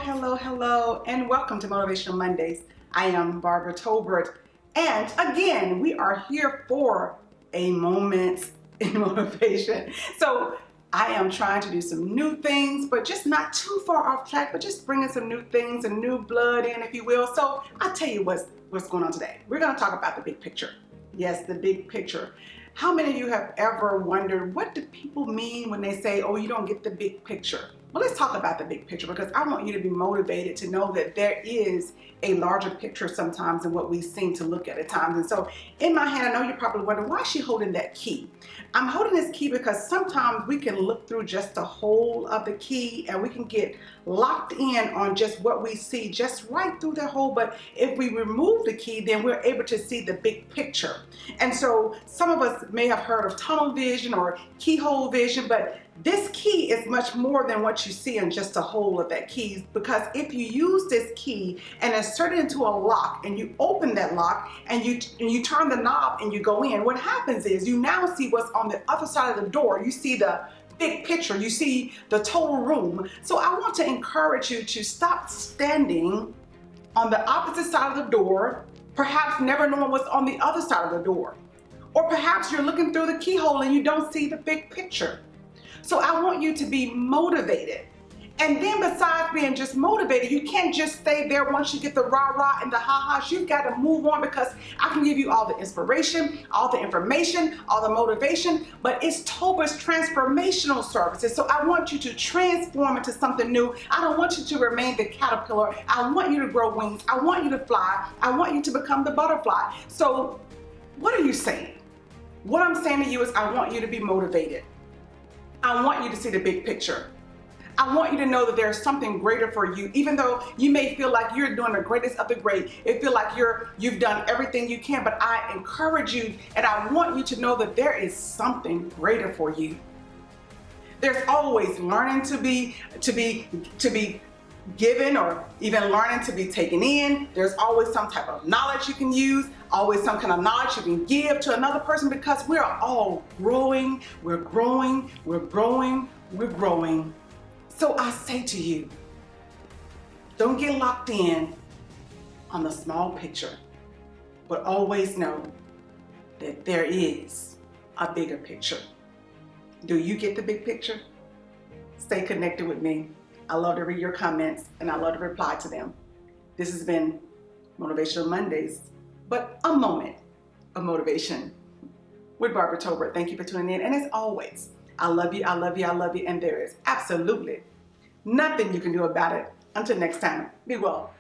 Hello, and welcome to Motivational Mondays. I am Farmer-Tolbert, and again, we are here for a moment in motivation. So I am trying to do some new things, but just not too far off track, but just bringing some new things and new blood in, if you will. So I'll tell you what's going on today. We're going to talk about the big picture. Yes, the big picture. How many of you have ever wondered, what do people mean when they say, oh, you don't get the big picture? Well, let's talk about the big picture, because I want you to be motivated to know that there is a larger picture sometimes than what we seem to look at times. And so in my hand, I know you're probably wondering, why is she holding that key? I'm holding this key because sometimes we can look through just the hole of the key and we can get locked in on just what we see just right through the hole. But if we remove the key, then we're able to see the big picture. And so some of us may have heard of tunnel vision or keyhole vision, but this key is much more than what you see in just a hole of that key, because if you use this key and insert it into a lock and you open that lock and you turn the knob and you go in, what happens is you now see what's on the other side of the door. You see the big picture, you see the total room. So I want to encourage you to stop standing on the opposite side of the door, perhaps never knowing what's on the other side of the door. Or perhaps you're looking through the keyhole and you don't see the big picture. So I want you to be motivated. And then besides being just motivated, you can't just stay there once you get the rah-rah and the ha-has. You've got to move on, because I can give you all the inspiration, all the information, all the motivation, but it's Tolbert's transformational services. So I want you to transform into something new. I don't want you to remain the caterpillar. I want you to grow wings. I want you to fly. I want you to become the butterfly. So what are you saying? What I'm saying to you is, I want you to be motivated. I want you to see the big picture. I want you to know that there's something greater for you, even though you may feel like you're doing the greatest of the great. It feels like you've done everything you can, but I encourage you and I want you to know that there is something greater for you. There's always learning to be given, or even learning to be taken in. There's always some type of knowledge you can use, always some kind of knowledge you can give to another person, because we're all growing, we're growing, we're growing, we're growing. So I say to you, don't get locked in on the small picture, but always know that there is a bigger picture. Do you get the big picture? Stay connected with me. I love to read your comments and I love to reply to them. This has been Motivational Mondays, but a moment of motivation with Farmer-Tolbert. Thank you for tuning in. And as always, I love you, I love you, I love you. And there is absolutely nothing you can do about it. Until next time, be well.